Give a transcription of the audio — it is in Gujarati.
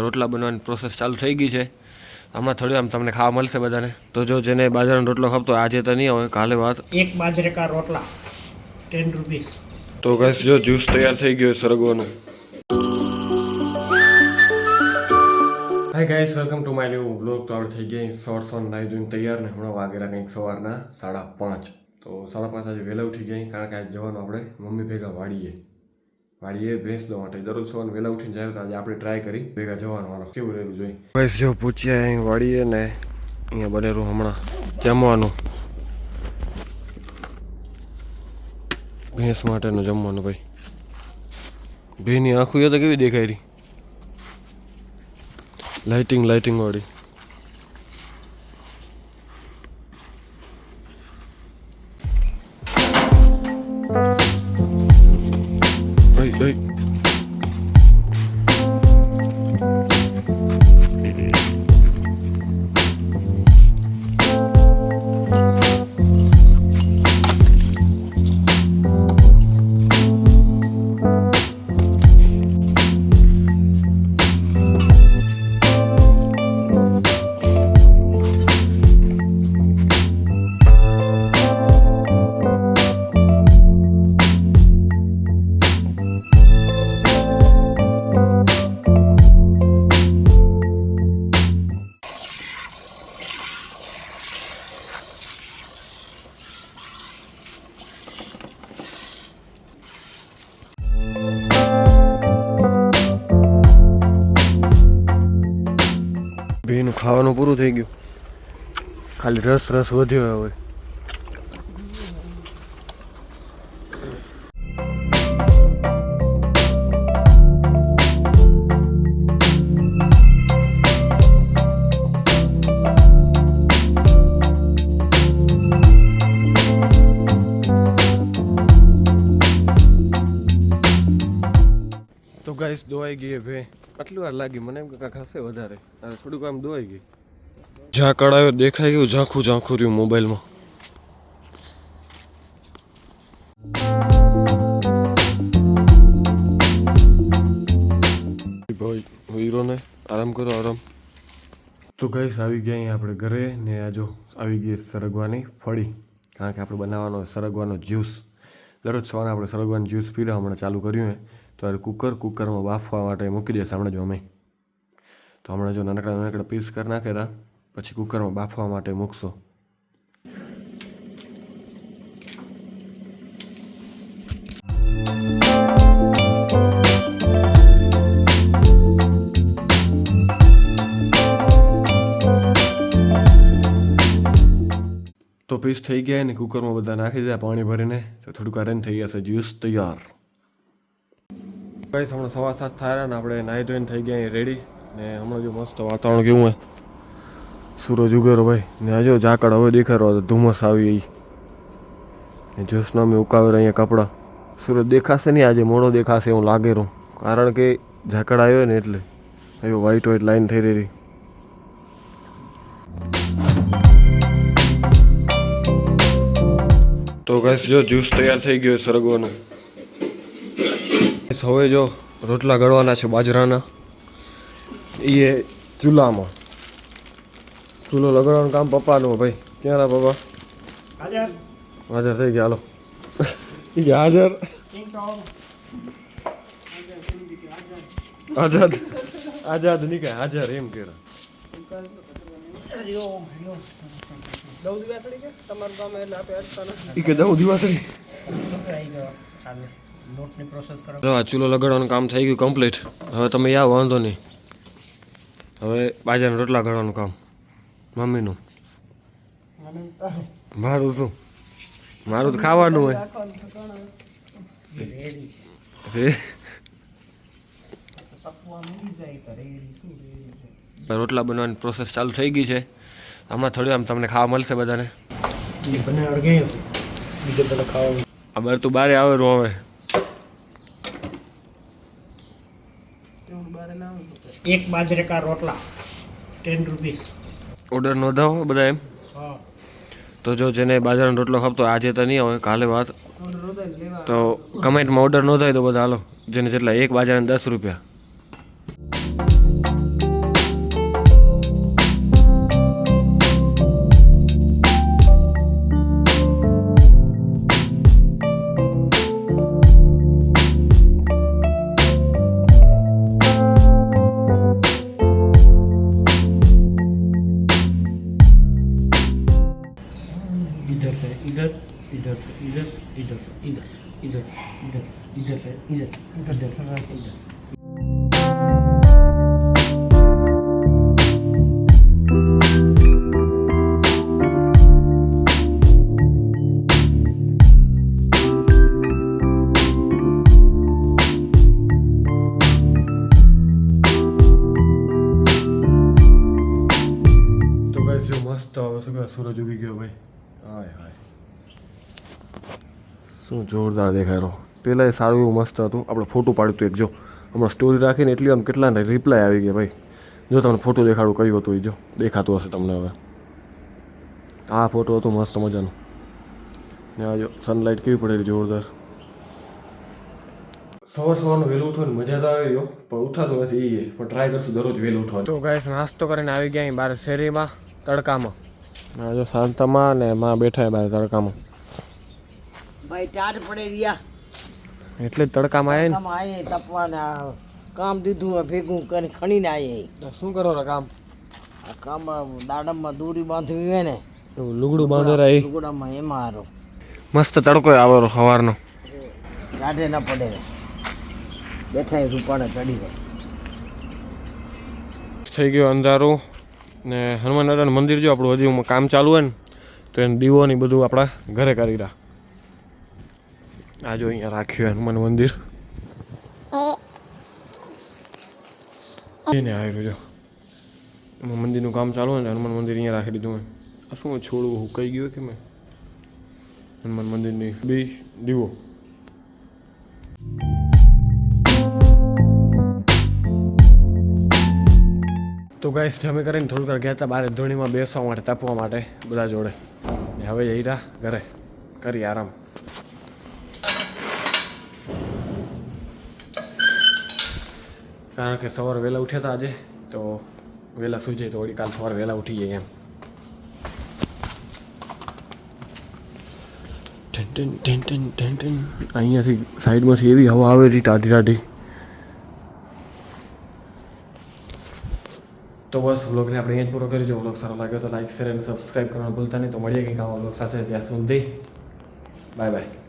રોટલા બનાવવાની પ્રોસેસ ચાલુ થઈ ગઈ છે. આમાં થોડી આમ તમને ખાવા મળશે બધાને. તો જો જેને બાજરાનો રોટલો ખાતો આજે તો નહીં હોય, કાલે વાત. એક બાજરે કા રોટલા 10 રૂપીસ. તો ગાઈસ જો જ્યુસ તૈયાર થઈ ગયો સરગવાનો. Hi guys, welcome to my new vlog. તો આપણે થઈ ગયા શોર્ટ્સ ઓન નાઈ ધોઈને તૈયાર ને હમણાં વાગેલા કંઈક સવારના 5:30. તો 5:30 આજે વહેલા ઉઠી ગયા કારણ કે આજે જવાનું આપણે મમ્મી ભેગા વાડીએ ભેંસ દવા માટે. દરરોજ સવારે વહેલા ઉઠીને જાય તો આજે આપણે ટ્રાય કરી ભેગા જવાનું. મારો કેવું રહેલું જોઈએ. બસ જો પૂછ્યા અહીં વાડીએ ને અહીંયા બનેલું હમણાં જમવાનું, ભેંસ માટેનું જમવાનું. ભાઈ ભેંની આંખું તો કેવી દેખાય રહી, લાઇટિંગ વાળી. ભેંનું ખાવાનું પૂરું થઈ ગયું, ખાલી રસ વધ્યો હવે. તો ગાઈસ દોવાઈ ગઈ ભેં. આટલી વાર લાગી મને એમ કે કાંઈક હશે વધારે, થોડુંક આમ દોવાઈ ગઈ. ઝાકળ આવ્યો દેખાઈ ગયું, ઝાંખું રહ્યું મોબાઈલમાં. ભાઈ હીરો ને આરામ કરો, આરામ. તો ગાઈસ આવી ગયા અહીંયા આપણે ઘરે ને. આ જો આવી ગઈ સરગવાની ફળી, કારણ કે આપણે બનાવવાનો સરગવાનો જ્યુસ. દરરોજ સવારે આપણે સરગવાનો જ્યુસ પીવા હમણાં ચાલુ કર્યું હે. તો આ કુકરમાં બાફવા માટે મૂકી દેશે હમણાં જો અમે. તો હમણાં જો નાનકડા પીસ કરી નાખેલા, પછી કુકરમાં બાફવા માટે મૂકશો. તો પીસ થઈ ગયા ને કુકરમાં બધા નાખી દીધા પાણી ભરીને. તો થોડુંક આરેન થઈ જશે, જ્યુસ તૈયાર. ભાઈ હમણાં 7:15 થયા ને આપણે નાહી ધોઈને થઈ ગયા રેડી. ને હમણાં જો મસ્ત વાતાવરણ કેવું હોય, સૂરજ ઉગેરો ભાઈ. ને આજો ઝાકળ હવે દેખાડો, ધુમ્મસ આવી ગઈ. જ્યુસના મેં ઉકાવેલા અહીંયા કપડાં. સૂરજ દેખાશે નહીં આજે, મોડો દેખાશે એવું લાગે રહું, કારણ કે ઝાકળ આવ્યો ને એટલે આવ્યો વ્હાઈટ લાઈન થઈ રહી. તો ગાઈસ જો જ્યુસ તૈયાર થઈ ગયો સરગવાનો. હવે જો રોટલા ગળવાના છે બાજરાના. એ ચૂલામાં ચૂલો લગાડવાનું કામ પપ્પાનું ભાઈ. ક્યાં પપ્પા? હાજર થઈ ગયા. હાલો હાજર. આઝાદ નીકળે હાજર એમ કે ચૂલો લગાડવાનું કામ થઈ ગયું કમ્પ્લીટ. હવે તમે આવો, વાંધો નહીં. હવે બાજરાના રોટલા ગળવાનું કામ મમ્મીનું. મારું શું? મારું તો ખાવાનું હોય. રોટલા બનાવવાની પ્રોસેસ ચાલુ થઈ ગઈ છે. આમાં થોડી આમ તમને ખાવા મળશે બધાને. અમારે તો બારે આવેલું હવે. એક બાજરે કા રોટલા 10 રૂપીસ. ઓર્ડર નોંધાવો બધા એમ. તો જો જેને બાજરાનો રોટલો ખપતો આજે તો નહીં હોય, કાલે વાત, તો કમેન્ટમાં ઓર્ડર નોંધાય તો બધા હાલો. જેને જેટલા એક બાજરાના 10 રૂપિયા. इधर इधर इधर इधर इधर इधर से इधर इधर से इधर તો ગાઈસ જો મસ્ત હવે શું કહેવાય સૂરજ ઉગી ગયો ભાઈ હાય હાય શું જોરદાર દેખાય રહ્યો પહેલાં એ સારું એવું મસ્ત હતું આપણે ફોટો પાડ્યું હતું એક જો હમણાં સ્ટોરી રાખીને એટલી આમ કેટલાને રિપ્લાય આવી ગયા ભાઈ જો તમને ફોટો દેખાડું કયું હતું એ જો દેખાતું હશે તમને હવે આ ફોટો હતો મસ્ત મજાનો ને આ જો સનલાઇટ કેવી પડેલી જોરદાર સવારનું વહેલું ઉઠવાની મજા તો આવી રહ્યો પણ ઉઠાતું નથી એ પણ ટ્રાય કરશું દરરોજ વહેલું ઉઠવાનું તો ગાઈસ નાસ્તો કરીને આવી ગયા અહીં બહાર શેરીમાં તડકામાં આ જો શાંતામાં ને માં બેઠા બહાર તડકામાં ભાઈ ટાઢ પડે રહ્યા એટલે જ તડકામાં આવે કામ આયે તપવાના કામ દીધું હોય ભેગું કરીને ખણીને આયે ને શું કરો રે કામ આ કામ દાડમમાં દોરી બાંધવી હોય ને એવું લુગડું બાંધે રહી લુગડામાં એમાં હારો મસ્ત તડકો આવે સવારનો ટાઢે ના પડે બેઠા રૂપાણે ચડી જાય થઈ ગયો અંધારું ને હનુમાન દાદાનું મંદિર જો આપણું હજી કામ ચાલુ હોય ને તો એને દીવો ને બધું આપણા ઘરે કરી રહ્યા આ જો અહીંયા રાખ્યું હનુમાન મંદિર એને આવ્યું જો એમાં મંદિરનું કામ ચાલુ હોય ને હનુમાન મંદિર અહીંયા રાખી દીધું મેં આ શું છોડવું હુકાઈ ગયું કે મેં હનુમાન મંદિરની બે દીવો તો ગાઈસ જમી કરીને થોડુંક વાર ગયા હતા બહાર ધૂણીમાં બેસવા માટે તાપવા માટે બધા જોડે ને હવે જઈ રહ્યા ઘરે કરી આરામ કારણ કે સવારે વહેલા ઉઠ્યા હતા આજે તો વહેલા સુઈ જાય તો વળી કાલ સવારે વહેલા ઉઠી જાય એમ અહીંયાથી સાઈડમાંથી એવી હવા આવે છે ટાઢી ટાઢી તો બસ વ્લોગને આપણે અહીંયા જ પૂરો કરી જો વ્લોગ સારો લાગ્યો તો લાઈક શેર અને સબસ્ક્રાઈબ કરવાનું ભૂલતા નહીં તો મળીએ કંઈક આવા વ્લોગ સાથે ત્યાં સુધી બાય બાય